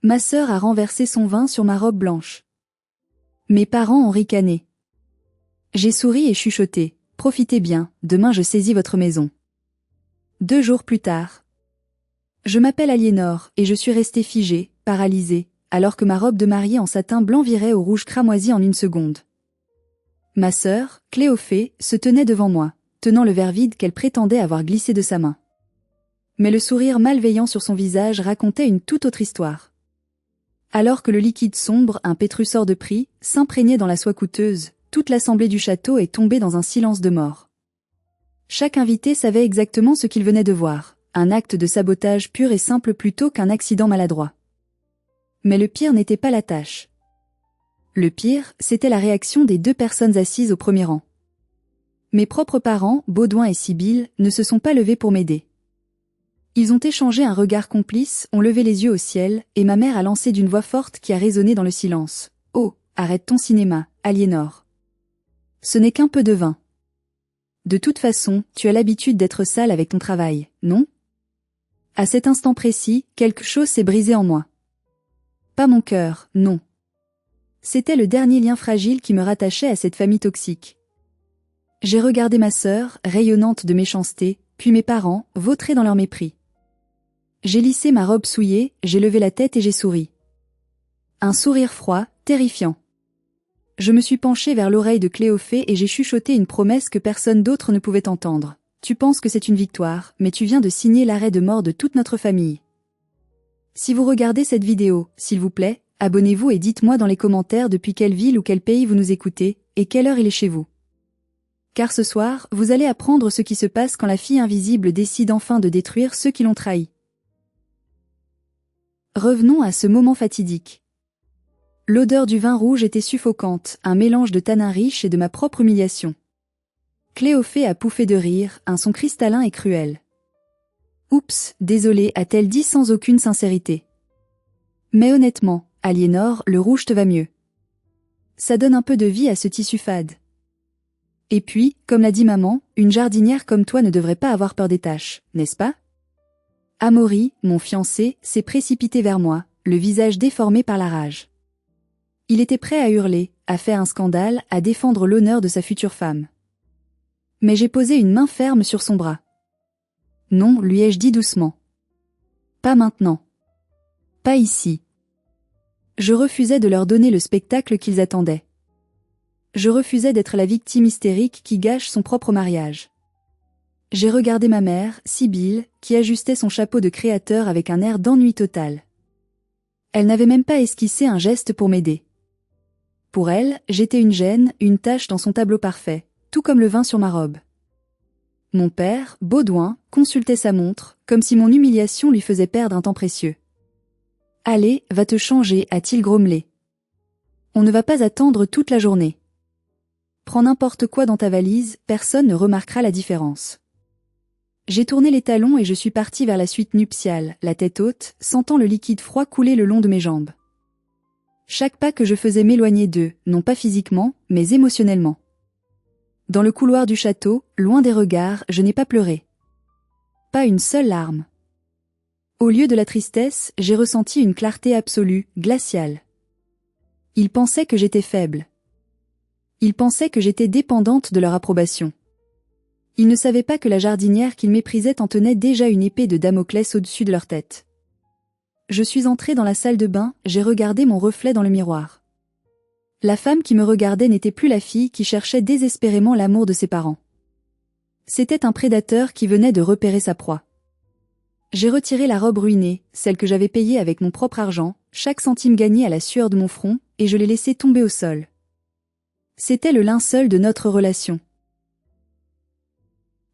Ma sœur a renversé son vin sur ma robe blanche. Mes parents ont ricané. J'ai souri et chuchoté. Profitez bien, demain je saisis votre maison. 2 jours plus tard. Je m'appelle Aliénor et je suis restée figée, paralysée, alors que ma robe de mariée en satin blanc virait au rouge cramoisi en 1 seconde. Ma sœur, Cléophée, se tenait devant moi, tenant le verre vide qu'elle prétendait avoir glissé de sa main. Mais le sourire malveillant sur son visage racontait une toute autre histoire. Alors que le liquide sombre, un pétrussor de prix, s'imprégnait dans la soie coûteuse, toute l'assemblée du château est tombée dans un silence de mort. Chaque invité savait exactement ce qu'il venait de voir, un acte de sabotage pur et simple plutôt qu'un accident maladroit. Mais le pire n'était pas la tâche. Le pire, c'était la réaction des 2 personnes assises au premier rang. Mes propres parents, Baudouin et Sibylle, ne se sont pas levés pour m'aider. Ils ont échangé un regard complice, ont levé les yeux au ciel, et ma mère a lancé d'une voix forte qui a résonné dans le silence. « Oh, arrête ton cinéma, Aliénor. Ce n'est qu'un peu de vin. De toute façon, tu as l'habitude d'être sale avec ton travail, non ?» À cet instant précis, quelque chose s'est brisé en moi. Pas mon cœur, non. C'était le dernier lien fragile qui me rattachait à cette famille toxique. J'ai regardé ma sœur, rayonnante de méchanceté, puis mes parents, vautrés dans leur mépris. J'ai lissé ma robe souillée, j'ai levé la tête et j'ai souri. Un sourire froid, terrifiant. Je me suis penchée vers l'oreille de Cléophée et j'ai chuchoté une promesse que personne d'autre ne pouvait entendre. Tu penses que c'est une victoire, mais tu viens de signer l'arrêt de mort de toute notre famille. Si vous regardez cette vidéo, s'il vous plaît, abonnez-vous et dites-moi dans les commentaires depuis quelle ville ou quel pays vous nous écoutez, et quelle heure il est chez vous. Car ce soir, vous allez apprendre ce qui se passe quand la fille invisible décide enfin de détruire ceux qui l'ont trahi. Revenons à ce moment fatidique. L'odeur du vin rouge était suffocante, un mélange de tanins riches et de ma propre humiliation. Cléophée a pouffé de rire, un son cristallin et cruel. « Oups, désolée » a-t-elle dit sans aucune sincérité. Mais honnêtement, Aliénor, le rouge te va mieux. Ça donne un peu de vie à ce tissu fade. Et puis, comme l'a dit maman, une jardinière comme toi ne devrait pas avoir peur des taches, n'est-ce pas? Amaury, mon fiancé, s'est précipité vers moi, le visage déformé par la rage. Il était prêt à hurler, à faire un scandale, à défendre l'honneur de sa future femme. Mais j'ai posé une main ferme sur son bras. Non, lui ai-je dit doucement. Pas maintenant. Pas ici. Je refusais de leur donner le spectacle qu'ils attendaient. Je refusais d'être la victime hystérique qui gâche son propre mariage. J'ai regardé ma mère, Sibylle, qui ajustait son chapeau de créateur avec un air d'ennui total. Elle n'avait même pas esquissé un geste pour m'aider. Pour elle, j'étais une gêne, une tache dans son tableau parfait, tout comme le vin sur ma robe. Mon père, Baudouin, consultait sa montre, comme si mon humiliation lui faisait perdre un temps précieux. « Allez, va te changer » a-t-il grommelé. « On ne va pas attendre toute la journée. Prends n'importe quoi dans ta valise, personne ne remarquera la différence. » J'ai tourné les talons et je suis partie vers la suite nuptiale, la tête haute, sentant le liquide froid couler le long de mes jambes. Chaque pas que je faisais m'éloignait d'eux, non pas physiquement, mais émotionnellement. Dans le couloir du château, loin des regards, je n'ai pas pleuré. Pas une seule larme. Au lieu de la tristesse, j'ai ressenti une clarté absolue, glaciale. Ils pensaient que j'étais faible. Ils pensaient que j'étais dépendante de leur approbation. Ils ne savaient pas que la jardinière qu'ils méprisaient en tenait déjà une épée de Damoclès au-dessus de leur tête. Je suis entrée dans la salle de bain, j'ai regardé mon reflet dans le miroir. La femme qui me regardait n'était plus la fille qui cherchait désespérément l'amour de ses parents. C'était un prédateur qui venait de repérer sa proie. J'ai retiré la robe ruinée, celle que j'avais payée avec mon propre argent, chaque centime gagné à la sueur de mon front, et je l'ai laissée tomber au sol. C'était le linceul de notre relation.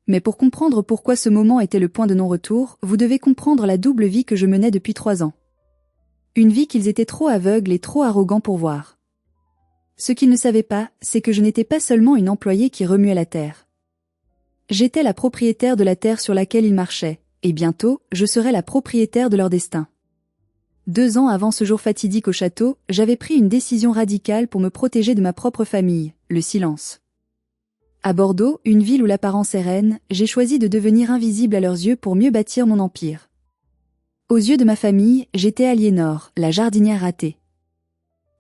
Mais pour comprendre pourquoi ce moment était le point de non-retour, vous devez comprendre la double vie que je menais depuis 3 ans. Une vie qu'ils étaient trop aveugles et trop arrogants pour voir. Ce qu'ils ne savaient pas, c'est que je n'étais pas seulement une employée qui remuait la terre. J'étais la propriétaire de la terre sur laquelle ils marchaient, et bientôt, je serais la propriétaire de leur destin. 2 ans avant ce jour fatidique au château, j'avais pris une décision radicale pour me protéger de ma propre famille, le silence. À Bordeaux, une ville où l'apparence est reine, j'ai choisi de devenir invisible à leurs yeux pour mieux bâtir mon empire. Aux yeux de ma famille, j'étais Aliénor, la jardinière ratée.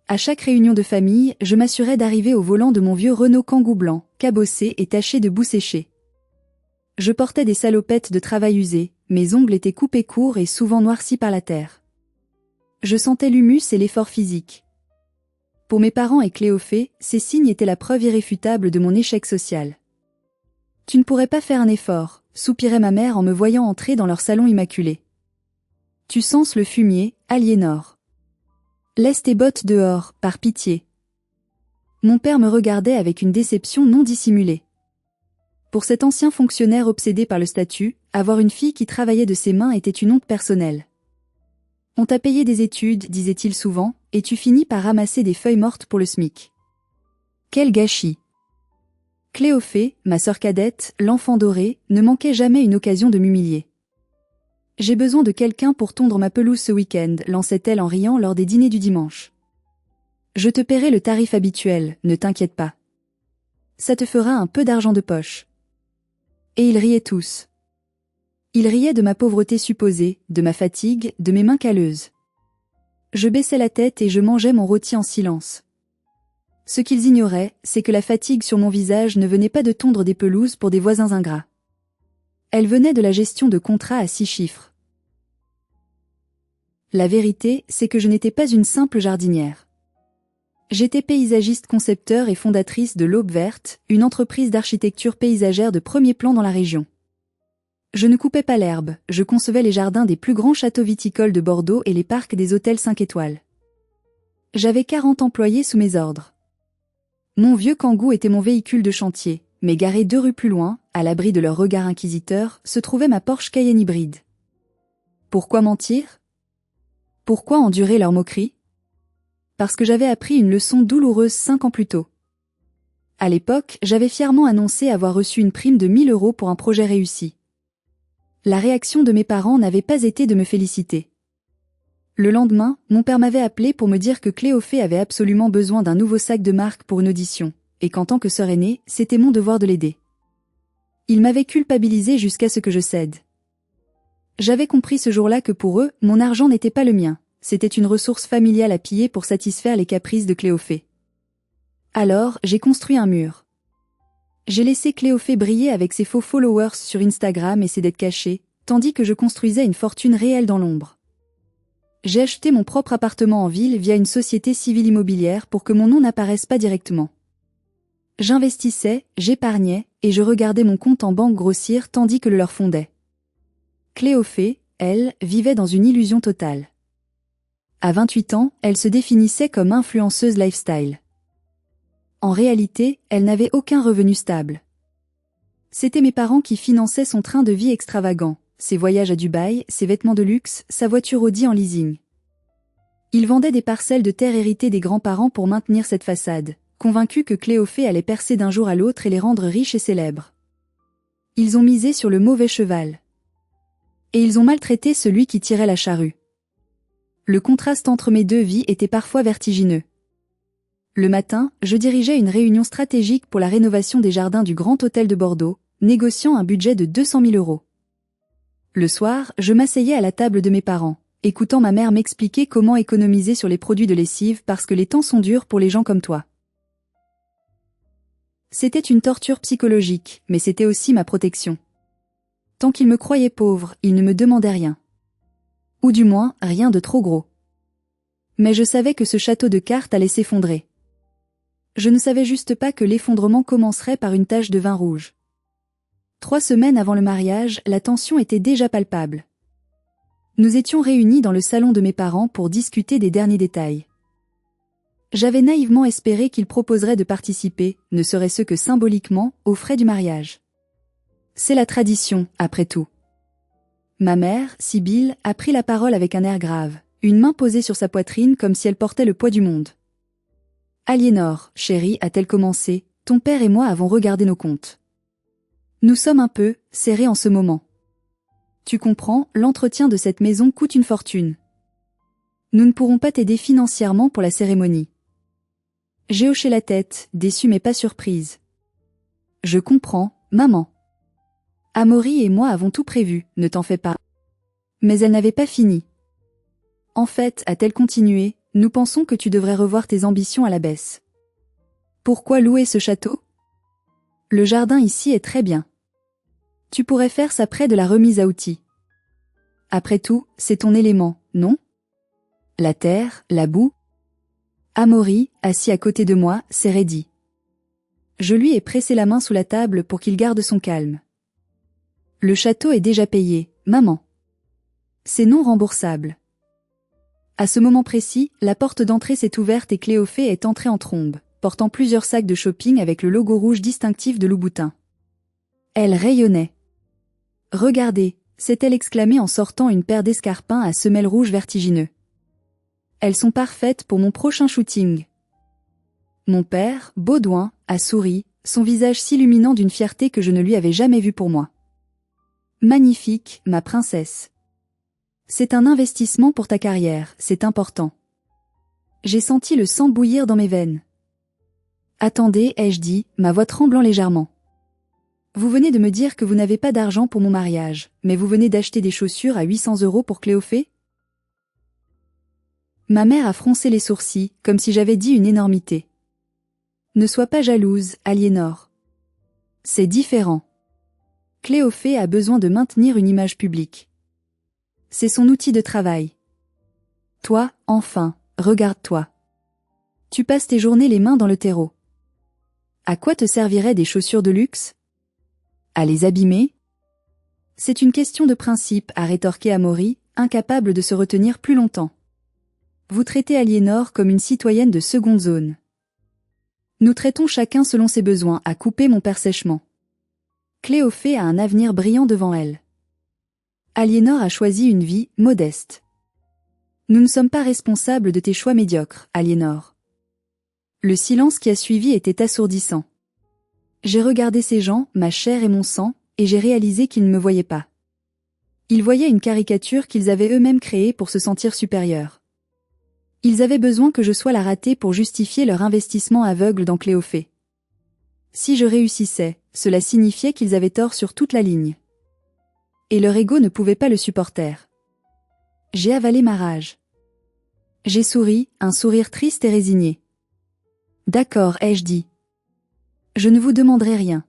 À chaque réunion de famille, je m'assurais d'arriver au volant de mon vieux Renault Kangoo blanc, cabossé et taché de boue séchée. Je portais des salopettes de travail usées, mes ongles étaient coupés courts et souvent noircis par la terre. Je sentais l'humus et l'effort physique. Pour mes parents et Cléophée, ces signes étaient la preuve irréfutable de mon échec social. « Tu ne pourrais pas faire un effort », soupirait ma mère en me voyant entrer dans leur salon immaculé. « Tu sens le fumier, Aliénor. Laisse tes bottes dehors, par pitié. » Mon père me regardait avec une déception non dissimulée. Pour cet ancien fonctionnaire obsédé par le statut, avoir une fille qui travaillait de ses mains était une honte personnelle. « On t'a payé des études, disait-il souvent, et tu finis par ramasser des feuilles mortes pour le SMIC. Quel gâchis !» Cléophée, ma sœur cadette, l'enfant doré, ne manquait jamais une occasion de m'humilier. « J'ai besoin de quelqu'un pour tondre ma pelouse ce week-end, lançait-elle en riant lors des dîners du dimanche. Je te paierai le tarif habituel, ne t'inquiète pas. Ça te fera un peu d'argent de poche. Et ils riaient tous. Ils riaient de ma pauvreté supposée, de ma fatigue, de mes mains calleuses. Je baissais la tête et je mangeais mon rôti en silence. Ce qu'ils ignoraient, c'est que la fatigue sur mon visage ne venait pas de tondre des pelouses pour des voisins ingrats. Elle venait de la gestion de contrats à 6 chiffres. La vérité, c'est que je n'étais pas une simple jardinière. J'étais paysagiste concepteur et fondatrice de l'Aube Verte, une entreprise d'architecture paysagère de premier plan dans la région. Je ne coupais pas l'herbe, je concevais les jardins des plus grands châteaux viticoles de Bordeaux et les parcs des hôtels 5 étoiles. J'avais 40 employés sous mes ordres. Mon vieux Kangoo était mon véhicule de chantier, mais garé 2 rues plus loin, à l'abri de leur regard inquisiteur, se trouvait ma Porsche Cayenne hybride. Pourquoi mentir? Pourquoi endurer leurs moqueries? Parce que j'avais appris une leçon douloureuse 5 ans plus tôt. À l'époque, j'avais fièrement annoncé avoir reçu une prime de 1 000 € pour un projet réussi. La réaction de mes parents n'avait pas été de me féliciter. Le lendemain, mon père m'avait appelé pour me dire que Cléophée avait absolument besoin d'un nouveau sac de marque pour une audition, et qu'en tant que sœur aînée, c'était mon devoir de l'aider. Il m'avait culpabilisé jusqu'à ce que je cède. J'avais compris ce jour-là que pour eux, mon argent n'était pas le mien, c'était une ressource familiale à piller pour satisfaire les caprices de Cléophée. Alors, j'ai construit un mur. J'ai laissé Cléophée briller avec ses faux followers sur Instagram et ses dettes cachées, tandis que je construisais une fortune réelle dans l'ombre. J'ai acheté mon propre appartement en ville via une société civile immobilière pour que mon nom n'apparaisse pas directement. J'investissais, j'épargnais, et je regardais mon compte en banque grossir tandis que le leur fondait. Cléophée, elle, vivait dans une illusion totale. À 28 ans, elle se définissait comme influenceuse lifestyle. En réalité, elle n'avait aucun revenu stable. C'étaient mes parents qui finançaient son train de vie extravagant, ses voyages à Dubaï, ses vêtements de luxe, sa voiture Audi en leasing. Ils vendaient des parcelles de terre héritées des grands-parents pour maintenir cette façade, convaincus que Cléophée allait percer d'un jour à l'autre et les rendre riches et célèbres. Ils ont misé sur le mauvais cheval. Et ils ont maltraité celui qui tirait la charrue. Le contraste entre mes deux vies était parfois vertigineux. Le matin, je dirigeais une réunion stratégique pour la rénovation des jardins du Grand Hôtel de Bordeaux, négociant un budget de 200 000 €. Le soir, je m'asseyais à la table de mes parents, écoutant ma mère m'expliquer comment économiser sur les produits de lessive parce que les temps sont durs pour les gens comme toi. C'était une torture psychologique, mais c'était aussi ma protection. Tant qu'ils me croyaient pauvre, ils ne me demandaient rien. Ou du moins, rien de trop gros. Mais je savais que ce château de cartes allait s'effondrer. Je ne savais juste pas que l'effondrement commencerait par une tache de vin rouge. 3 semaines avant le mariage, la tension était déjà palpable. Nous étions réunis dans le salon de mes parents pour discuter des derniers détails. J'avais naïvement espéré qu'ils proposeraient de participer, ne serait-ce que symboliquement, aux frais du mariage. C'est la tradition, après tout. Ma mère, Sibylle, a pris la parole avec un air grave, une main posée sur sa poitrine comme si elle portait le poids du monde. « Aliénor, chérie, a-t-elle commencé, ton père et moi avons regardé nos comptes. Nous sommes un peu serrés en ce moment. Tu comprends, l'entretien de cette maison coûte une fortune. Nous ne pourrons pas t'aider financièrement pour la cérémonie. » J'ai hoché la tête, déçue mais pas surprise. Je comprends, maman. Amaury et moi avons tout prévu, ne t'en fais pas. Mais elle n'avait pas fini. En fait, a-t-elle continué, nous pensons que tu devrais revoir tes ambitions à la baisse. Pourquoi louer ce château? Le jardin ici est très bien. Tu pourrais faire ça près de la remise à outils. Après tout, c'est ton élément, non? La terre, la boue. Amaury, assis à côté de moi, s'est raidi. Je lui ai pressé la main sous la table pour qu'il garde son calme. Le château est déjà payé, maman. C'est non remboursable. À ce moment précis, la porte d'entrée s'est ouverte et Cléophée est entrée en trombe, portant plusieurs sacs de shopping avec le logo rouge distinctif de Louboutin. Elle rayonnait. « Regardez », s'est-elle exclamée en sortant une paire d'escarpins à semelles rouges vertigineux. « Elles sont parfaites pour mon prochain shooting. » Mon père, Baudouin, a souri, son visage s'illuminant d'une fierté que je ne lui avais jamais vue pour moi. « Magnifique, ma princesse. C'est un investissement pour ta carrière, c'est important. » J'ai senti le sang bouillir dans mes veines. « Attendez, ai-je dit, ma voix tremblant légèrement. Vous venez de me dire que vous n'avez pas d'argent pour mon mariage, mais vous venez d'acheter des chaussures à 800 € pour Cléophée? Ma mère a froncé les sourcils, comme si j'avais dit une énormité. Ne sois pas jalouse, Aliénor. C'est différent. Cléophée a besoin de maintenir une image publique. C'est son outil de travail. Toi, enfin, regarde-toi. Tu passes tes journées les mains dans le terreau. À quoi te serviraient des chaussures de luxe? À les abîmer? C'est une question de principe, a rétorqué Amaury, incapable de se retenir plus longtemps. Vous traitez Aliénor comme une citoyenne de seconde zone. Nous traitons chacun selon ses besoins, a coupé mon père sèchement. Cléophée a un avenir brillant devant elle. Aliénor a choisi une vie modeste. Nous ne sommes pas responsables de tes choix médiocres, Aliénor. Le silence qui a suivi était assourdissant. J'ai regardé ces gens, ma chair et mon sang, et j'ai réalisé qu'ils ne me voyaient pas. Ils voyaient une caricature qu'ils avaient eux-mêmes créée pour se sentir supérieurs. Ils avaient besoin que je sois la ratée pour justifier leur investissement aveugle dans Cléophée. Si je réussissais, cela signifiait qu'ils avaient tort sur toute la ligne. Et leur ego ne pouvait pas le supporter. J'ai avalé ma rage. J'ai souri, un sourire triste et résigné. D'accord, ai-je dit. Je ne vous demanderai rien.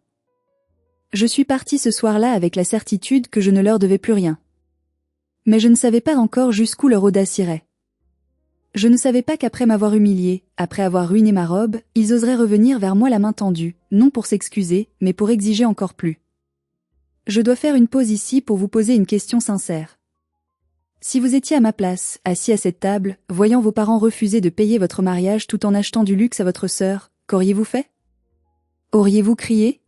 Je suis partie ce soir-là avec la certitude que je ne leur devais plus rien. Mais je ne savais pas encore jusqu'où leur audace irait. Je ne savais pas qu'après m'avoir humiliée, après avoir ruiné ma robe, ils oseraient revenir vers moi la main tendue, non pour s'excuser, mais pour exiger encore plus. Je dois faire une pause ici pour vous poser une question sincère. Si vous étiez à ma place, assis à cette table, voyant vos parents refuser de payer votre mariage tout en achetant du luxe à votre sœur, qu'auriez-vous fait? Auriez-vous crié?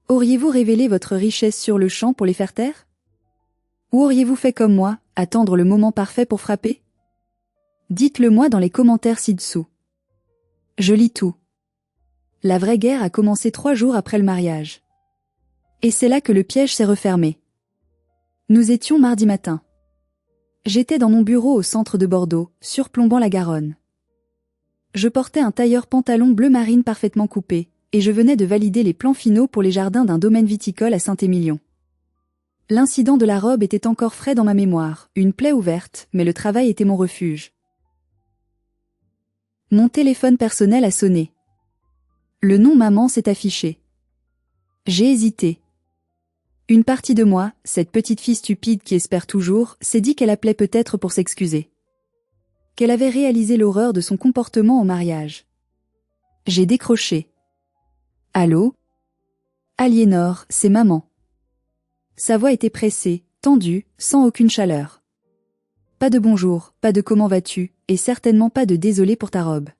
Auriez-vous révélé votre richesse sur le champ pour les faire taire? Ou auriez-vous fait comme moi, attendre le moment parfait pour frapper? Dites-le moi dans les commentaires ci-dessous. Je lis tout. La vraie guerre a commencé 3 jours après le mariage. Et c'est là que le piège s'est refermé. Nous étions mardi matin. J'étais dans mon bureau au centre de Bordeaux, surplombant la Garonne. Je portais un tailleur pantalon bleu marine parfaitement coupé, et je venais de valider les plans finaux pour les jardins d'un domaine viticole à Saint-Émilion. L'incident de la robe était encore frais dans ma mémoire, une plaie ouverte, mais le travail était mon refuge. Mon téléphone personnel a sonné. Le nom maman s'est affiché. J'ai hésité. Une partie de moi, cette petite fille stupide qui espère toujours, s'est dit qu'elle appelait peut-être pour s'excuser. Qu'elle avait réalisé l'horreur de son comportement au mariage. J'ai décroché. Allô? Aliénor, c'est maman. Sa voix était pressée, tendue, sans aucune chaleur. Pas de bonjour, pas de comment vas-tu, et certainement pas de désolé pour ta robe.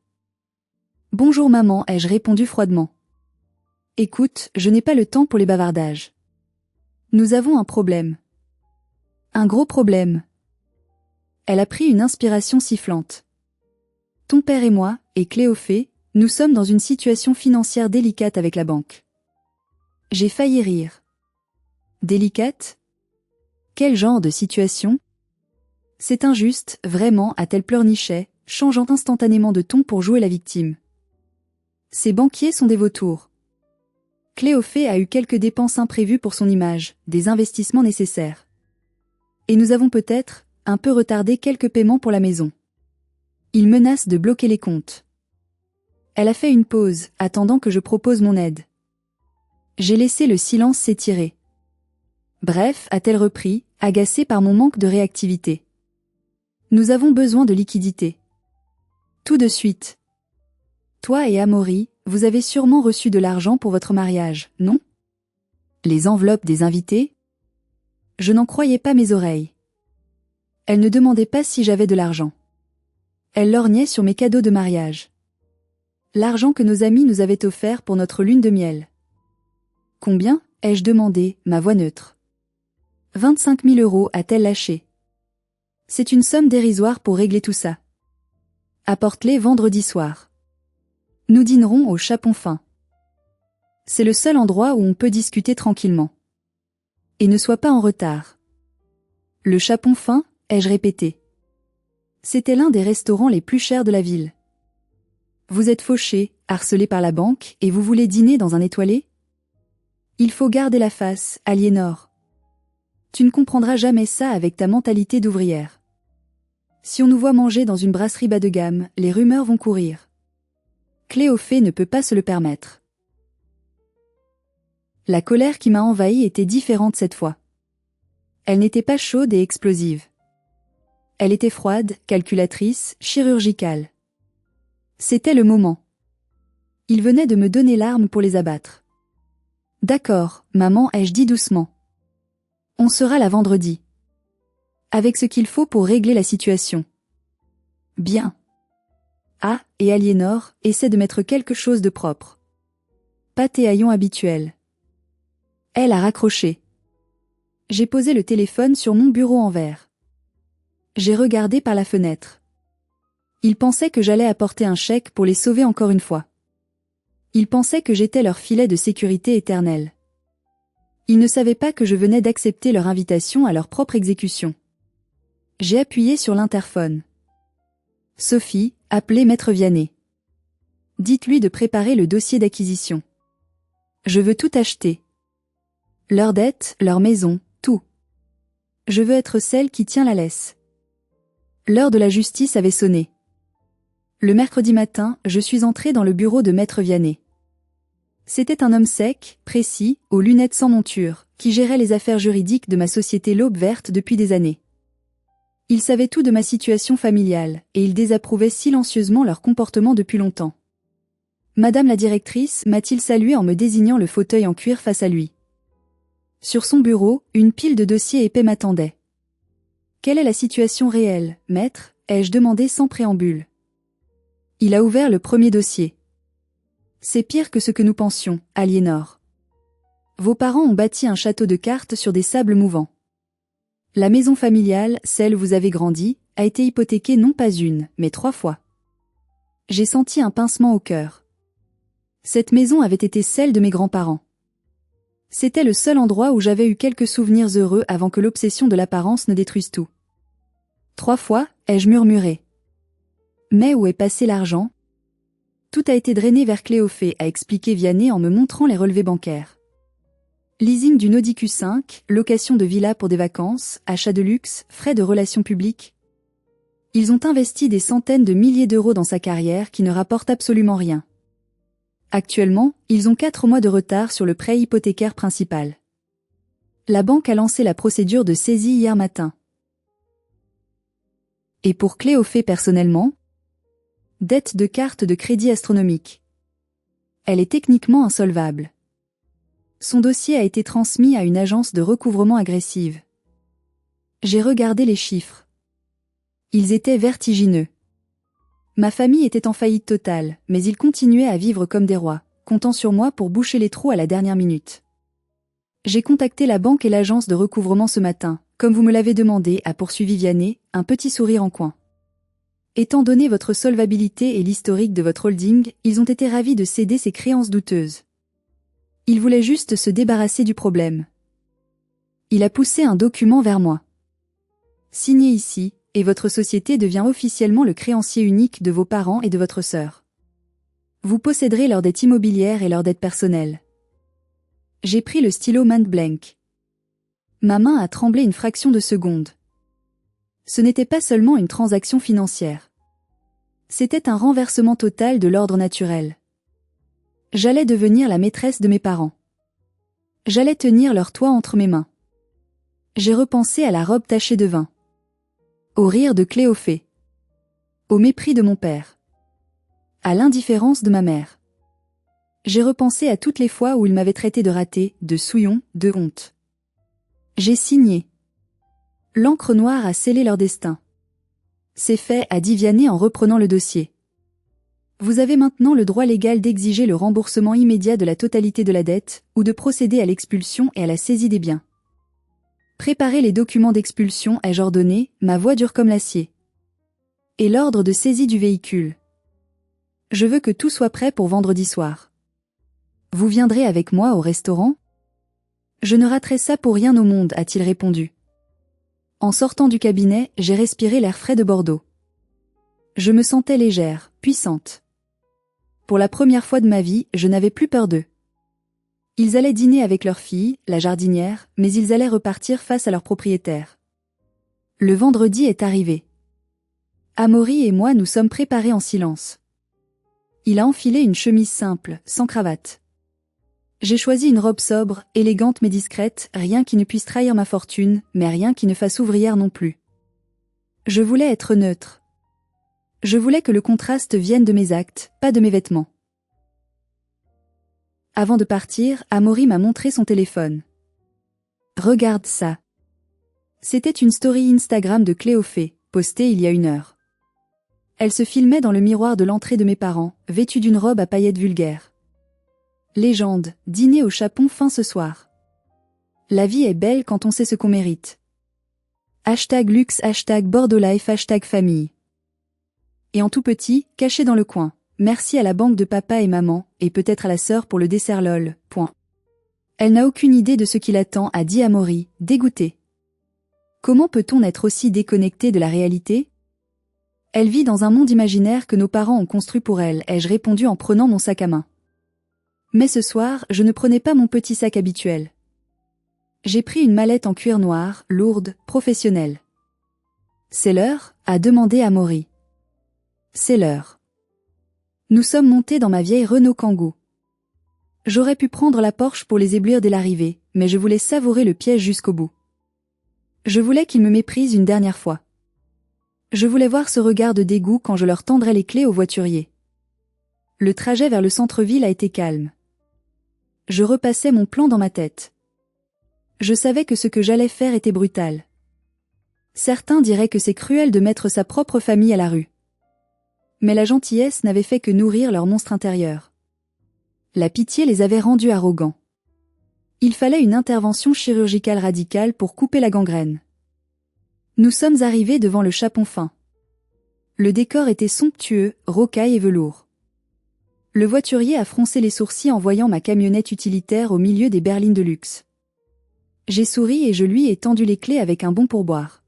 Bonjour maman, ai-je répondu froidement. Écoute, je n'ai pas le temps pour les bavardages. Nous avons un problème. Un gros problème. Elle a pris une inspiration sifflante. Ton père et moi, et Cléophée, nous sommes dans une situation financière délicate avec la banque. J'ai failli rire. Délicate? Quel genre de situation? C'est injuste, vraiment, a-t-elle pleurniché, changeant instantanément de ton pour jouer la victime. Ces banquiers sont des vautours. Cléophée a eu quelques dépenses imprévues pour son image, des investissements nécessaires. Et nous avons peut-être, un peu retardé quelques paiements pour la maison. Il menace de bloquer les comptes. Elle a fait une pause, attendant que je propose mon aide. J'ai laissé le silence s'étirer. Bref, a-t-elle repris, agacée par mon manque de réactivité. Nous avons besoin de liquidités. Tout de suite. Toi et Amaury, vous avez sûrement reçu de l'argent pour votre mariage, non? Les enveloppes des invités? Je n'en croyais pas mes oreilles. Elle ne demandait pas si j'avais de l'argent. Elle lorgnait sur mes cadeaux de mariage. L'argent que nos amis nous avaient offert pour notre lune de miel. Combien? Ai-je demandé, ma voix neutre. 25 000 € a-t-elle lâché. C'est une somme dérisoire pour régler tout ça. Apporte-les vendredi soir. Nous dînerons au Chapon Fin. C'est le seul endroit où on peut discuter tranquillement. Et ne sois pas en retard. Le Chapon Fin, ai-je répété. C'était l'un des restaurants les plus chers de la ville. Vous êtes fauché, harcelé par la banque, et vous voulez dîner dans un étoilé? Il faut garder la face, Aliénor. Tu ne comprendras jamais ça avec ta mentalité d'ouvrière. Si on nous voit manger dans une brasserie bas de gamme, les rumeurs vont courir. Cléophée ne peut pas se le permettre. La colère qui m'a envahie était différente cette fois. Elle n'était pas chaude et explosive. Elle était froide, calculatrice, chirurgicale. C'était le moment. Il venait de me donner l'arme pour les abattre. D'accord, maman, ai-je dit doucement. On sera là vendredi. Avec ce qu'il faut pour régler la situation. Bien. Ah, et Aliénor, essaie de mettre quelque chose de propre. Pas tes haillons habituels. Elle a raccroché. J'ai posé le téléphone sur mon bureau en verre. J'ai regardé par la fenêtre. Ils pensaient que j'allais apporter un chèque pour les sauver encore une fois. Ils pensaient que j'étais leur filet de sécurité éternel. Ils ne savaient pas que je venais d'accepter leur invitation à leur propre exécution. J'ai appuyé sur l'interphone. Sophie, appelez Maître Vianney. Dites-lui de préparer le dossier d'acquisition. Je veux tout acheter. Leurs dettes, leur maison, tout. Je veux être celle qui tient la laisse. L'heure de la justice avait sonné. Le mercredi matin, je suis entrée dans le bureau de Maître Vianney. C'était un homme sec, précis, aux lunettes sans monture, qui gérait les affaires juridiques de ma société L'Aube Verte depuis des années. Il savait tout de ma situation familiale, et il désapprouvait silencieusement leur comportement depuis longtemps. Madame la directrice m'a-t-il salué en me désignant le fauteuil en cuir face à lui. Sur son bureau, une pile de dossiers épais m'attendait. Quelle est la situation réelle, maître? Ai-je demandé sans préambule. Il a ouvert le premier dossier. C'est pire que ce que nous pensions, Aliénor. Vos parents ont bâti un château de cartes sur des sables mouvants. La maison familiale, celle où vous avez grandi, a été hypothéquée non pas une, mais 3 fois. J'ai senti un pincement au cœur. Cette maison avait été celle de mes grands-parents. C'était le seul endroit où j'avais eu quelques souvenirs heureux avant que l'obsession de l'apparence ne détruise tout. 3 fois, ai-je murmuré. Mais où est passé l'argent? Tout a été drainé vers Cléophée, a expliqué Vianney en me montrant les relevés bancaires. Leasing d'une Audi Q5, location de villa pour des vacances, achat de luxe, frais de relations publiques. Ils ont investi des centaines de milliers d'euros dans sa carrière qui ne rapporte absolument rien. Actuellement, ils ont 4 mois de retard sur le prêt hypothécaire principal. La banque a lancé la procédure de saisie hier matin. Et pour Cléophée personnellement? Dette de carte de crédit astronomique. Elle est techniquement insolvable. Son dossier a été transmis à une agence de recouvrement agressive. J'ai regardé les chiffres. Ils étaient vertigineux. Ma famille était en faillite totale, mais ils continuaient à vivre comme des rois, comptant sur moi pour boucher les trous à la dernière minute. J'ai contacté la banque et l'agence de recouvrement ce matin, comme vous me l'avez demandé, a poursuivi Vianney, un petit sourire en coin. Étant donné votre solvabilité et l'historique de votre holding, ils ont été ravis de céder ces créances douteuses. Ils voulaient juste se débarrasser du problème. Il a poussé un document vers moi. Signé ici, et votre société devient officiellement le créancier unique de vos parents et de votre sœur. Vous posséderez leur dette immobilière et leur dette personnelle. J'ai pris le stylo main blank. Ma main a tremblé une fraction de seconde. Ce n'était pas seulement une transaction financière. C'était un renversement total de l'ordre naturel. J'allais devenir la maîtresse de mes parents. J'allais tenir leur toit entre mes mains. J'ai repensé à la robe tachée de vin. Au rire de Cléophée. Au mépris de mon père. À l'indifférence de ma mère. J'ai repensé à toutes les fois où il m'avait traité de raté, de souillon, de honte. J'ai signé. L'encre noire a scellé leur destin. C'est fait, a dit Vianney en reprenant le dossier. Vous avez maintenant le droit légal d'exiger le remboursement immédiat de la totalité de la dette, ou de procéder à l'expulsion et à la saisie des biens. Préparez les documents d'expulsion, ai-je ordonné, ma voix dure comme l'acier. Et l'ordre de saisie du véhicule. Je veux que tout soit prêt pour vendredi soir. Vous viendrez avec moi au restaurant? Je ne raterai ça pour rien au monde, a-t-il répondu. En sortant du cabinet, j'ai respiré l'air frais de Bordeaux. Je me sentais légère, puissante. Pour la première fois de ma vie, je n'avais plus peur d'eux. Ils allaient dîner avec leur fille, la jardinière, mais ils allaient repartir face à leur propriétaire. Le vendredi est arrivé. Amaury et moi nous sommes préparés en silence. Il a enfilé une chemise simple, sans cravate. J'ai choisi une robe sobre, élégante mais discrète, rien qui ne puisse trahir ma fortune, mais rien qui ne fasse ouvrière non plus. Je voulais être neutre. Je voulais que le contraste vienne de mes actes, pas de mes vêtements. Avant de partir, Amaury m'a montré son téléphone. Regarde ça. C'était une story Instagram de Cléophée, postée il y a 1 heure. Elle se filmait dans le miroir de l'entrée de mes parents, vêtue d'une robe à paillettes vulgaires. Légende, dîner au chapon fin ce soir. La vie est belle quand on sait ce qu'on mérite. #luxe, #BordeauxLife, #famille. Et en tout petit, caché dans le coin, merci à la banque de papa et maman, et peut-être à la sœur pour le dessert lol, point. Elle n'a aucune idée de ce qui l'attend, a dit Amaury, dégoûté. Comment peut-on être aussi déconnecté de la réalité? Elle vit dans un monde imaginaire que nos parents ont construit pour elle, ai-je répondu en prenant mon sac à main. Mais ce soir, je ne prenais pas mon petit sac habituel. J'ai pris une mallette en cuir noir, lourde, professionnelle. C'est l'heure, a demandé Amaury. C'est l'heure. Nous sommes montés dans ma vieille Renault Kangoo. J'aurais pu prendre la Porsche pour les éblouir dès l'arrivée, mais je voulais savourer le piège jusqu'au bout. Je voulais qu'ils me méprisent une dernière fois. Je voulais voir ce regard de dégoût quand je leur tendrais les clés au voiturier. Le trajet vers le centre-ville a été calme. Je repassais mon plan dans ma tête. Je savais que ce que j'allais faire était brutal. Certains diraient que c'est cruel de mettre sa propre famille à la rue. Mais la gentillesse n'avait fait que nourrir leur monstre intérieur. La pitié les avait rendus arrogants. Il fallait une intervention chirurgicale radicale pour couper la gangrène. Nous sommes arrivés devant le chapon fin. Le décor était somptueux, rocaille et velours. Le voiturier a froncé les sourcils en voyant ma camionnette utilitaire au milieu des berlines de luxe. J'ai souri et je lui ai tendu les clés avec un bon pourboire.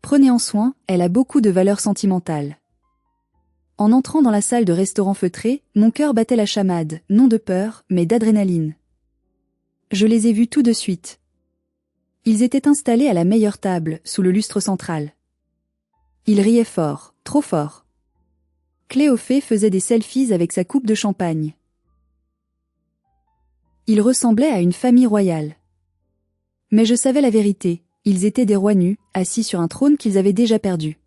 Prenez-en soin, elle a beaucoup de valeur sentimentale. En entrant dans la salle de restaurant feutré, mon cœur battait la chamade, non de peur, mais d'adrénaline. Je les ai vus tout de suite. Ils étaient installés à la meilleure table, sous le lustre central. Ils riaient fort, trop fort. Cléophée faisait des selfies avec sa coupe de champagne. Ils ressemblaient à une famille royale. Mais je savais la vérité, ils étaient des rois nus, assis sur un trône qu'ils avaient déjà perdu.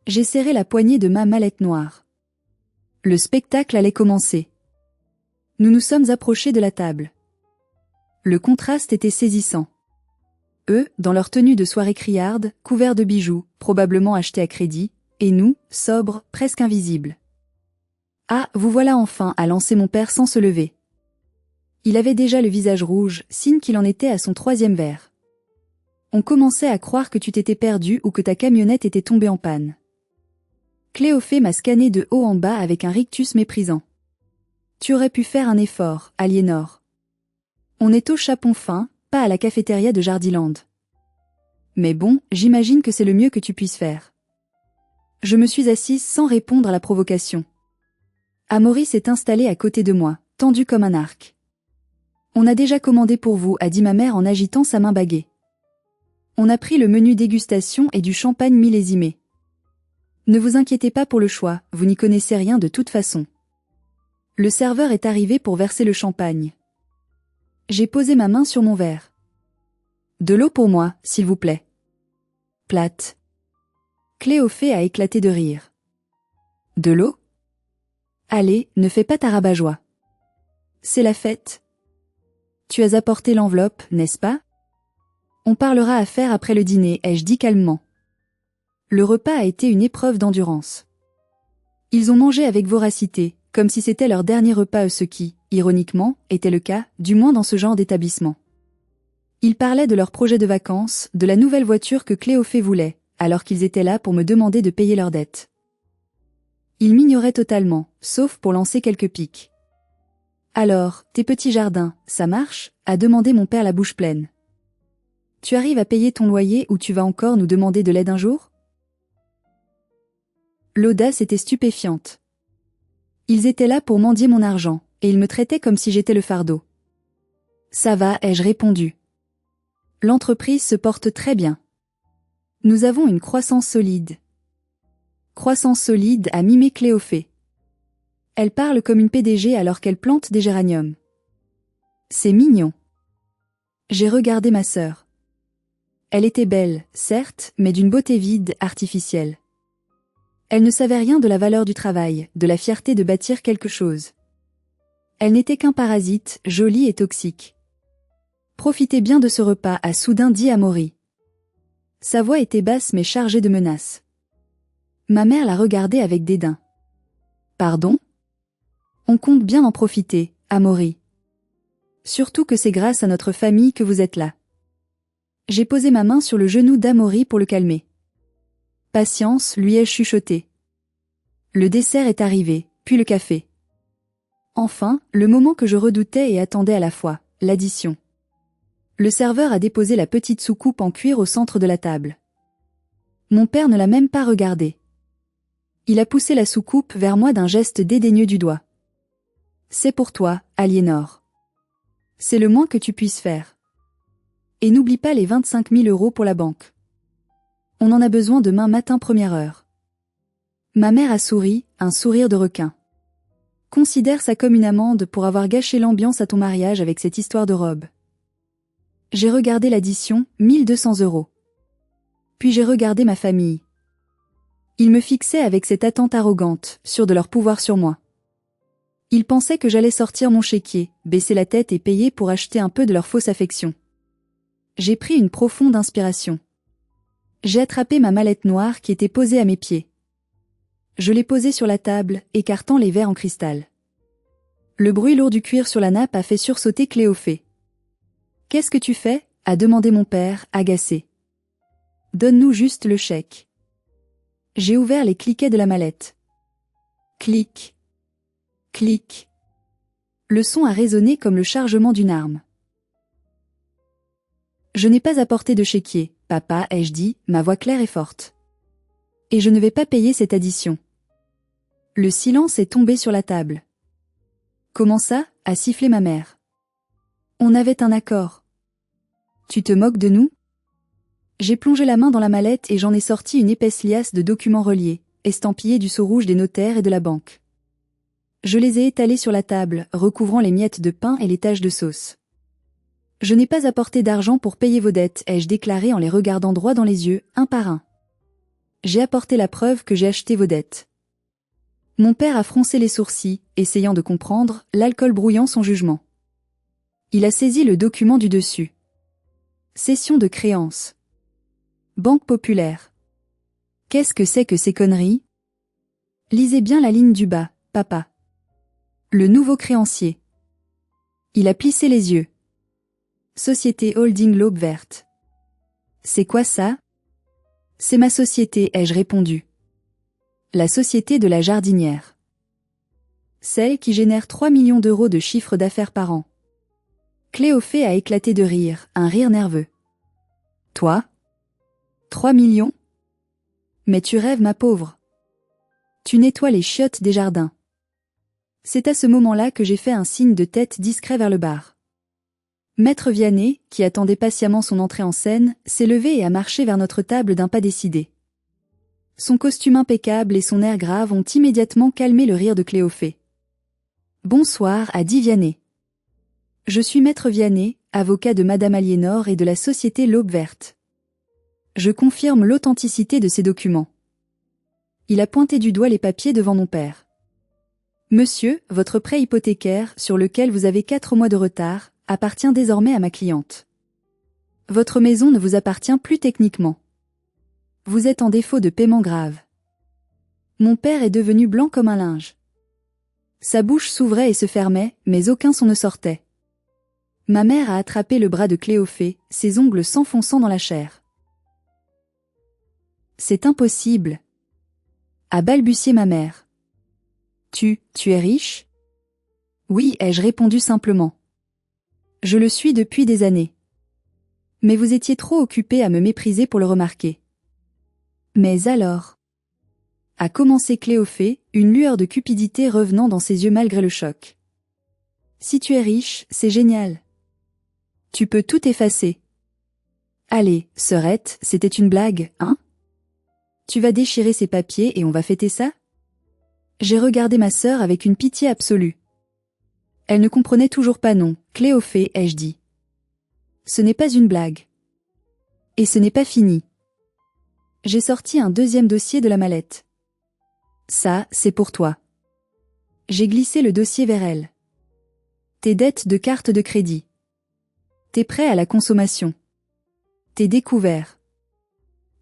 J'ai serré la poignée de ma mallette noire. Le spectacle allait commencer. Nous nous sommes approchés de la table. Le contraste était saisissant. Eux, dans leur tenue de soirée criarde, couverts de bijoux, probablement achetés à crédit, et nous, sobres, presque invisibles. Ah, vous voilà enfin, a lancé mon père sans se lever. Il avait déjà le visage rouge, signe qu'il en était à son 3e verre. On commençait à croire que tu t'étais perdu ou que ta camionnette était tombée en panne. Cléophée m'a scanné de haut en bas avec un rictus méprisant. Tu aurais pu faire un effort, Aliénor. On est au chapon fin, pas à la cafétéria de Jardiland. Mais bon, j'imagine que c'est le mieux que tu puisses faire. Je me suis assise sans répondre à la provocation. Amaury s'est installé à côté de moi, tendu comme un arc. On a déjà commandé pour vous, a dit ma mère en agitant sa main baguée. On a pris le menu dégustation et du champagne millésimé. Ne vous inquiétez pas pour le choix, vous n'y connaissez rien de toute façon. Le serveur est arrivé pour verser le champagne. J'ai posé ma main sur mon verre. De l'eau pour moi, s'il vous plaît. Plate. Cléophée a éclaté de rire. De l'eau? Allez, ne fais pas ta rabat-joie. C'est la fête. Tu as apporté l'enveloppe, n'est-ce pas? On parlera affaires après le dîner, ai-je dit calmement. Le repas a été une épreuve d'endurance. Ils ont mangé avec voracité, comme si c'était leur dernier repas, ce qui, ironiquement, était le cas, du moins dans ce genre d'établissement. Ils parlaient de leur projet de vacances, de la nouvelle voiture que Cléophée voulait, alors qu'ils étaient là pour me demander de payer leurs dettes. Ils m'ignoraient totalement, sauf pour lancer quelques piques. Alors, tes petits jardins, ça marche? A demandé mon père la bouche pleine. Tu arrives à payer ton loyer ou tu vas encore nous demander de l'aide un jour? L'audace était stupéfiante. Ils étaient là pour mendier mon argent, et ils me traitaient comme si j'étais le fardeau. Ça va, ai-je répondu. L'entreprise se porte très bien. Nous avons une croissance solide. Croissance solide, a mimé Cléophée. Elle parle comme une PDG alors qu'elle plante des géraniums. C'est mignon. J'ai regardé ma sœur. Elle était belle, certes, mais d'une beauté vide, artificielle. Elle ne savait rien de la valeur du travail, de la fierté de bâtir quelque chose. Elle n'était qu'un parasite, joli et toxique. Profitez bien de ce repas, a soudain dit Amaury. Sa voix était basse mais chargée de menaces. Ma mère la regardait avec dédain. Pardon? On compte bien en profiter, Amaury. Surtout que c'est grâce à notre famille que vous êtes là. J'ai posé ma main sur le genou d'Amaury pour le calmer. Patience, lui ai-je chuchoté. Le dessert est arrivé, puis le café. Enfin, le moment que je redoutais et attendais à la fois, l'addition. Le serveur a déposé la petite soucoupe en cuir au centre de la table. Mon père ne l'a même pas regardée. Il a poussé la soucoupe vers moi d'un geste dédaigneux du doigt. C'est pour toi, Aliénor. C'est le moins que tu puisses faire. Et n'oublie pas les 25 000 € pour la banque. On en a besoin demain matin première heure. Ma mère a souri, un sourire de requin. Considère ça comme une amende pour avoir gâché l'ambiance à ton mariage avec cette histoire de robe. J'ai regardé l'addition, 1200 €. Puis j'ai regardé ma famille. Ils me fixaient avec cette attente arrogante, sûrs de leur pouvoir sur moi. Ils pensaient que j'allais sortir mon chéquier, baisser la tête et payer pour acheter un peu de leur fausse affection. J'ai pris une profonde inspiration. J'ai attrapé ma mallette noire qui était posée à mes pieds. Je l'ai posée sur la table, écartant les verres en cristal. Le bruit lourd du cuir sur la nappe a fait sursauter Cléophée. « Qu'est-ce que tu fais ?» a demandé mon père, agacé. « Donne-nous juste le chèque. » J'ai ouvert les cliquets de la mallette. Clic. Clic. Le son a résonné comme le chargement d'une arme. Je n'ai pas apporté de chéquier, papa, ai-je dit, ma voix claire et forte. Et je ne vais pas payer cette addition. Le silence est tombé sur la table. Comment ça? A sifflé ma mère. On avait un accord. Tu te moques de nous? J'ai plongé la main dans la mallette et j'en ai sorti une épaisse liasse de documents reliés, estampillés du sceau rouge des notaires et de la banque. Je les ai étalés sur la table, recouvrant les miettes de pain et les taches de sauce. Je n'ai pas apporté d'argent pour payer vos dettes, ai-je déclaré en les regardant droit dans les yeux, un par un. J'ai apporté la preuve que j'ai acheté vos dettes. Mon père a froncé les sourcils, essayant de comprendre, l'alcool brouillant son jugement. Il a saisi le document du dessus. Cession de créances. Banque populaire. Qu'est-ce que c'est que ces conneries? Lisez bien la ligne du bas, papa. Le nouveau créancier. Il a plissé les yeux. Société Holding L'Aube Verte. C'est quoi ça? C'est ma société, ai-je répondu. La société de la jardinière. Celle qui génère 3 millions d'euros de chiffre d'affaires par an. Cléophée a éclaté de rire, un rire nerveux. Toi? 3 millions? Mais tu rêves, ma pauvre. Tu nettoies les chiottes des jardins. C'est à ce moment-là que j'ai fait un signe de tête discret vers le bar. Maître Vianney, qui attendait patiemment son entrée en scène, s'est levé et a marché vers notre table d'un pas décidé. Son costume impeccable et son air grave ont immédiatement calmé le rire de Cléophée. « Bonsoir » a dit Vianney. « Je suis Maître Vianney, avocat de Madame Aliénor et de la société L'Aube Verte. Je confirme l'authenticité de ces documents. » Il a pointé du doigt les papiers devant mon père. « Monsieur, votre prêt hypothécaire, sur lequel vous avez 4 mois de retard, appartient désormais à ma cliente. Votre maison ne vous appartient plus techniquement. Vous êtes en défaut de paiement grave. » Mon père est devenu blanc comme un linge. Sa bouche s'ouvrait et se fermait, mais aucun son ne sortait. Ma mère a attrapé le bras de Cléophée, ses ongles s'enfonçant dans la chair. « C'est impossible, » a balbutié ma mère. « Tu es riche ?» « Oui, ai-je répondu simplement. Je le suis depuis des années. Mais vous étiez trop occupé à me mépriser pour le remarquer. » « Mais alors ?» a commencé Cléophée, une lueur de cupidité revenant dans ses yeux malgré le choc. « Si tu es riche, c'est génial. Tu peux tout effacer. Allez, sœurette, c'était une blague, hein? Tu vas déchirer ces papiers et on va fêter ça? » J'ai regardé ma sœur avec une pitié absolue. Elle ne comprenait toujours pas non. « Cléophée, ai-je dit. Ce n'est pas une blague. Et ce n'est pas fini. » J'ai sorti un deuxième dossier de la mallette. « Ça, c'est pour toi. » J'ai glissé le dossier vers elle. « Tes dettes de carte de crédit. Tes prêts à la consommation. Tes découverts.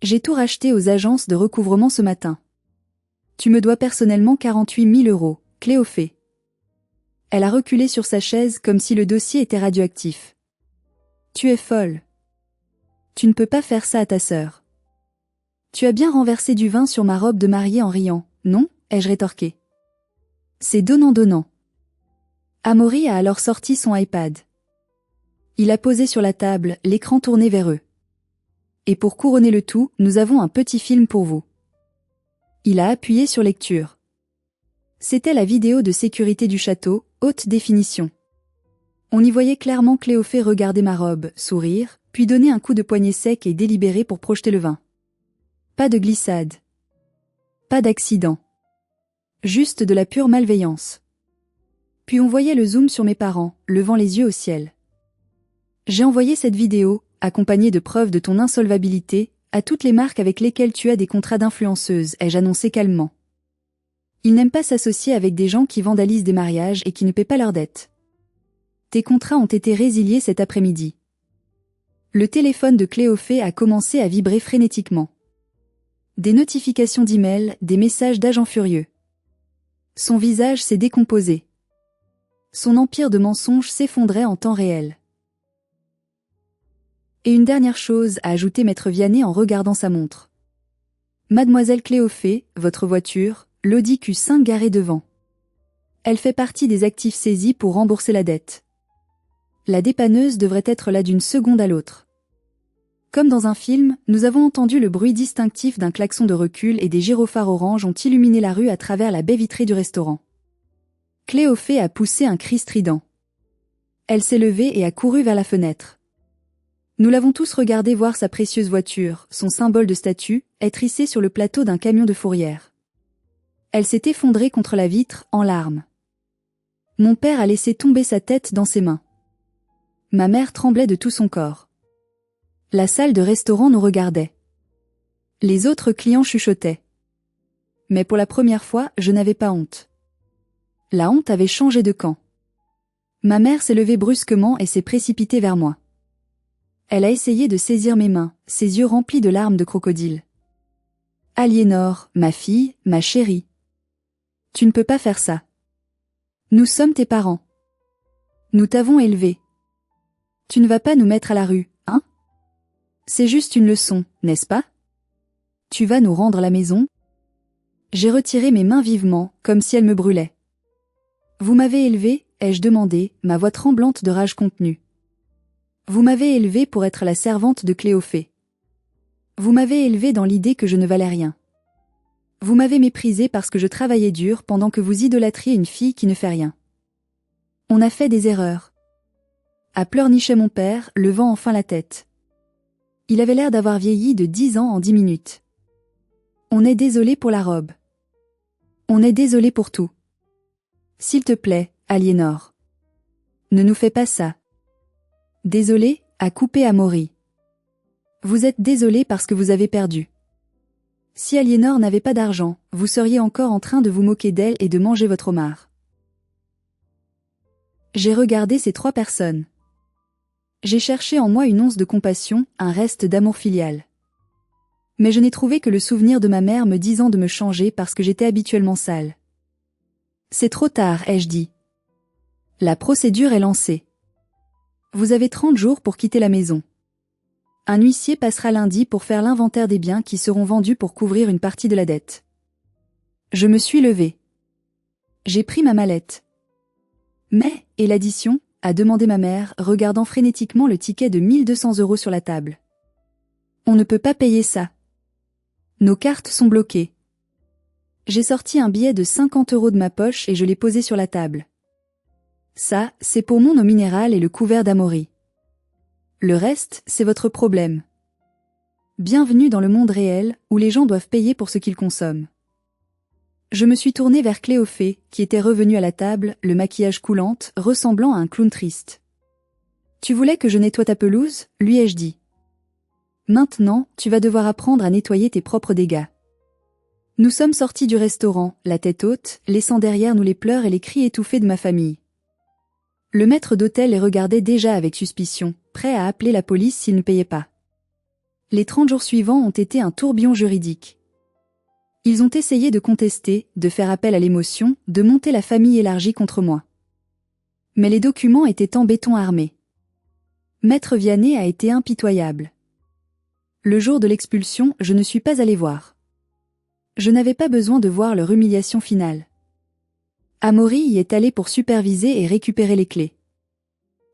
J'ai tout racheté aux agences de recouvrement ce matin. Tu me dois personnellement 48 000 €, Cléophée. » Elle a reculé sur sa chaise comme si le dossier était radioactif. « Tu es folle. Tu ne peux pas faire ça à ta sœur. Tu as bien renversé du vin sur ma robe de mariée en riant, non ?» ai-je rétorqué. « C'est donnant-donnant. » Amaury a alors sorti son iPad. Il a posé sur la table, l'écran tourné vers eux. « Et pour couronner le tout, nous avons un petit film pour vous. » Il a appuyé sur lecture. C'était la vidéo de sécurité du château, haute définition. On y voyait clairement Cléophée regarder ma robe, sourire, puis donner un coup de poignet sec et délibéré pour projeter le vin. Pas de glissade. Pas d'accident. Juste de la pure malveillance. Puis on voyait le zoom sur mes parents, levant les yeux au ciel. J'ai envoyé cette vidéo, accompagnée de preuves de ton insolvabilité, à toutes les marques avec lesquelles tu as des contrats d'influenceuse, ai-je annoncé calmement. Ils n'aiment pas s'associer avec des gens qui vandalisent des mariages et qui ne paient pas leurs dettes. Tes contrats ont été résiliés cet après-midi. Le téléphone de Cléophée a commencé à vibrer frénétiquement. Des notifications d'email, des messages d'agents furieux. Son visage s'est décomposé. Son empire de mensonges s'effondrait en temps réel. Et une dernière chose, a ajouté Maître Vianney en regardant sa montre. Mademoiselle Cléophée, votre voiture, l'Audi Q5 garée devant. Elle fait partie des actifs saisis pour rembourser la dette. La dépanneuse devrait être là d'une seconde à l'autre. Comme dans un film, nous avons entendu le bruit distinctif d'un klaxon de recul et des gyrophares orange ont illuminé la rue à travers la baie vitrée du restaurant. Cléophée a poussé un cri strident. Elle s'est levée et a couru vers la fenêtre. Nous l'avons tous regardé voir sa précieuse voiture, son symbole de statut, être hissée sur le plateau d'un camion de fourrière. Elle s'est effondrée contre la vitre, en larmes. Mon père a laissé tomber sa tête dans ses mains. Ma mère tremblait de tout son corps. La salle de restaurant nous regardait. Les autres clients chuchotaient. Mais pour la première fois, je n'avais pas honte. La honte avait changé de camp. Ma mère s'est levée brusquement et s'est précipitée vers moi. Elle a essayé de saisir mes mains, ses yeux remplis de larmes de crocodile. « Aliénor, ma fille, ma chérie. Tu ne peux pas faire ça. Nous sommes tes parents. Nous t'avons élevée. Tu ne vas pas nous mettre à la rue, hein? C'est juste une leçon, n'est-ce pas? Tu vas nous rendre la maison? » J'ai retiré mes mains vivement, comme si elles me brûlaient. « Vous m'avez élevée, ai-je demandé, ma voix tremblante de rage contenue. Vous m'avez élevée pour être la servante de Cléophée. Vous m'avez élevée dans l'idée que je ne valais rien. Vous m'avez méprisée parce que je travaillais dur pendant que vous idolâtriez une fille qui ne fait rien. On a fait des erreurs. a pleurniché mon père, levant enfin la tête. Il avait l'air d'avoir vieilli de 10 ans en 10 minutes. On est désolé pour la robe. On est désolé pour tout. S'il te plaît, Aliénor. Ne nous fais pas ça. Désolé, a coupé Amaury. Vous êtes désolé parce que vous avez perdu. Si Aliénor n'avait pas d'argent, vous seriez encore en train de vous moquer d'elle et de manger votre homard. J'ai regardé ces 3 personnes. J'ai cherché en moi une once de compassion, un reste d'amour filial. Mais je n'ai trouvé que le souvenir de ma mère me disant de me changer parce que j'étais habituellement sale. C'est trop tard, ai-je dit. La procédure est lancée. Vous avez 30 jours pour quitter la maison. Un huissier passera lundi pour faire l'inventaire des biens qui seront vendus pour couvrir une partie de la dette. Je me suis levée. J'ai pris ma mallette. Mais, et l'addition, a demandé ma mère, regardant frénétiquement le ticket de 1200 € sur la table. On ne peut pas payer ça. Nos cartes sont bloquées. J'ai sorti un billet de 50 € de ma poche et je l'ai posé sur la table. Ça, c'est pour mon eau minérale et le couvert d'Amaury. Le reste, c'est votre problème. Bienvenue dans le monde réel, où les gens doivent payer pour ce qu'ils consomment. Je me suis tournée vers Cléophée, qui était revenue à la table, le maquillage coulante, ressemblant à un clown triste. Tu voulais que je nettoie ta pelouse, lui ai-je dit. Maintenant, tu vas devoir apprendre à nettoyer tes propres dégâts. Nous sommes sortis du restaurant, la tête haute, laissant derrière nous les pleurs et les cris étouffés de ma famille. Le maître d'hôtel les regardait déjà avec suspicion, prêt à appeler la police s'ils ne payaient pas. Les 30 jours suivants ont été un tourbillon juridique. Ils ont essayé de contester, de faire appel à l'émotion, de monter la famille élargie contre moi. Mais les documents étaient en béton armé. Maître Vianney a été impitoyable. Le jour de l'expulsion, je ne suis pas allé voir. Je n'avais pas besoin de voir leur humiliation finale. Amaury y est allé pour superviser et récupérer les clés.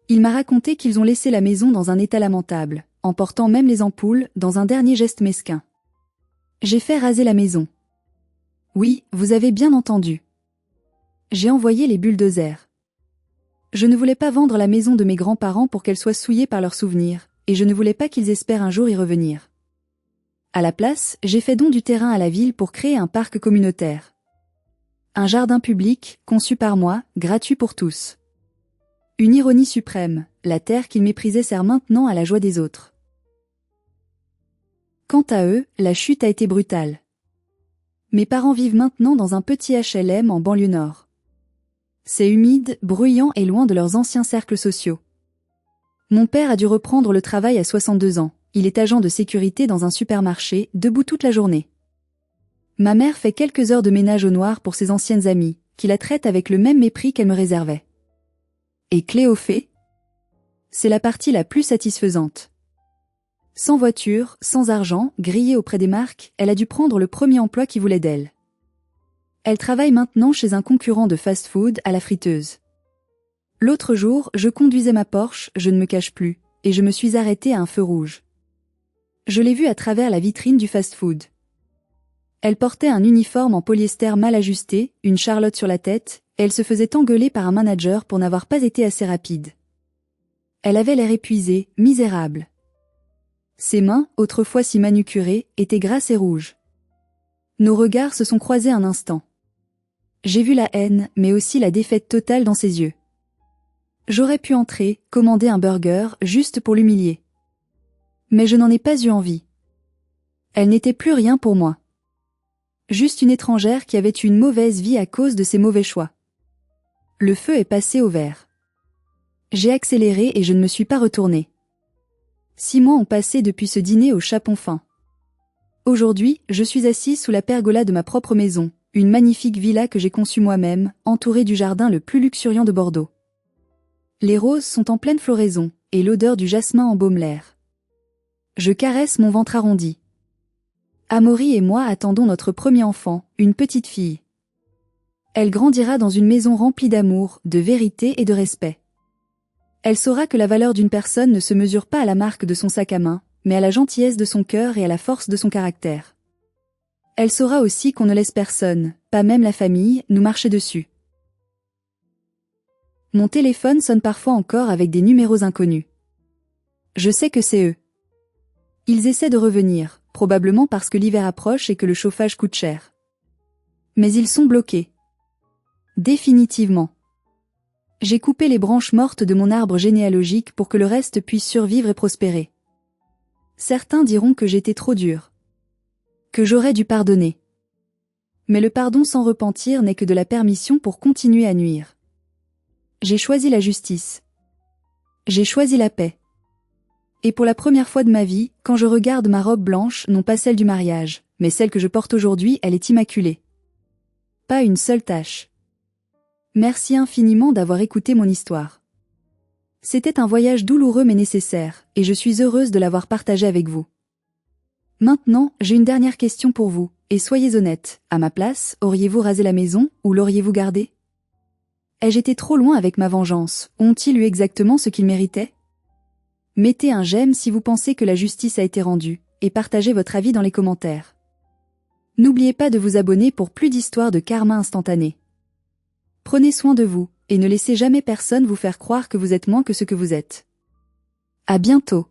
Il m'a raconté qu'ils ont laissé la maison dans un état lamentable, emportant même les ampoules, dans un dernier geste mesquin. J'ai fait raser la maison. Oui, vous avez bien entendu. J'ai envoyé les bulldozers. Je ne voulais pas vendre la maison de mes grands-parents pour qu'elle soit souillée par leurs souvenirs, et je ne voulais pas qu'ils espèrent un jour y revenir. À la place, j'ai fait don du terrain à la ville pour créer un parc communautaire. Un jardin public, conçu par moi, gratuit pour tous. Une ironie suprême, la terre qu'ils méprisaient sert maintenant à la joie des autres. Quant à eux, la chute a été brutale. Mes parents vivent maintenant dans un petit HLM en banlieue nord. C'est humide, bruyant et loin de leurs anciens cercles sociaux. Mon père a dû reprendre le travail à 62 ans, il est agent de sécurité dans un supermarché, debout toute la journée. Ma mère fait quelques heures de ménage au noir pour ses anciennes amies, qui la traitent avec le même mépris qu'elle me réservait. Et Cléophée ? C'est la partie la plus satisfaisante. Sans voiture, sans argent, grillée auprès des marques, elle a dû prendre le premier emploi qui voulait d'elle. Elle travaille maintenant chez un concurrent de fast-food à la friteuse. L'autre jour, je conduisais ma Porsche, je ne me cache plus, et je me suis arrêtée à un feu rouge. Je l'ai vue à travers la vitrine du fast-food. Elle portait un uniforme en polyester mal ajusté, une charlotte sur la tête, et elle se faisait engueuler par un manager pour n'avoir pas été assez rapide. Elle avait l'air épuisée, misérable. Ses mains, autrefois si manucurées, étaient grasses et rouges. Nos regards se sont croisés un instant. J'ai vu la haine, mais aussi la défaite totale dans ses yeux. J'aurais pu entrer, commander un burger, juste pour l'humilier. Mais je n'en ai pas eu envie. Elle n'était plus rien pour moi. Juste une étrangère qui avait eu une mauvaise vie à cause de ses mauvais choix. Le feu est passé au vert. J'ai accéléré et je ne me suis pas retournée. 6 mois ont passé depuis ce dîner au chapon fin. Aujourd'hui, je suis assise sous la pergola de ma propre maison, une magnifique villa que j'ai conçue moi-même, entourée du jardin le plus luxuriant de Bordeaux. Les roses sont en pleine floraison, et l'odeur du jasmin embaume l'air. Je caresse mon ventre arrondi. Amaury et moi attendons notre premier enfant, une petite fille. Elle grandira dans une maison remplie d'amour, de vérité et de respect. Elle saura que la valeur d'une personne ne se mesure pas à la marque de son sac à main, mais à la gentillesse de son cœur et à la force de son caractère. Elle saura aussi qu'on ne laisse personne, pas même la famille, nous marcher dessus. Mon téléphone sonne parfois encore avec des numéros inconnus. Je sais que c'est eux. Ils essaient de revenir, probablement parce que l'hiver approche et que le chauffage coûte cher. Mais ils sont bloqués. Définitivement. J'ai coupé les branches mortes de mon arbre généalogique pour que le reste puisse survivre et prospérer. Certains diront que j'étais trop dur. Que j'aurais dû pardonner. Mais le pardon sans repentir n'est que de la permission pour continuer à nuire. J'ai choisi la justice. J'ai choisi la paix. Et pour la première fois de ma vie, quand je regarde ma robe blanche, non pas celle du mariage, mais celle que je porte aujourd'hui, elle est immaculée. Pas une seule tache. Merci infiniment d'avoir écouté mon histoire. C'était un voyage douloureux mais nécessaire, et je suis heureuse de l'avoir partagé avec vous. Maintenant, j'ai une dernière question pour vous, et soyez honnête, à ma place, auriez-vous rasé la maison, ou l'auriez-vous gardée? Ai-je été trop loin avec ma vengeance? Ont-ils eu exactement ce qu'ils méritaient? Mettez un j'aime si vous pensez que la justice a été rendue, et partagez votre avis dans les commentaires. N'oubliez pas de vous abonner pour plus d'histoires de karma instantané. Prenez soin de vous, et ne laissez jamais personne vous faire croire que vous êtes moins que ce que vous êtes. À bientôt.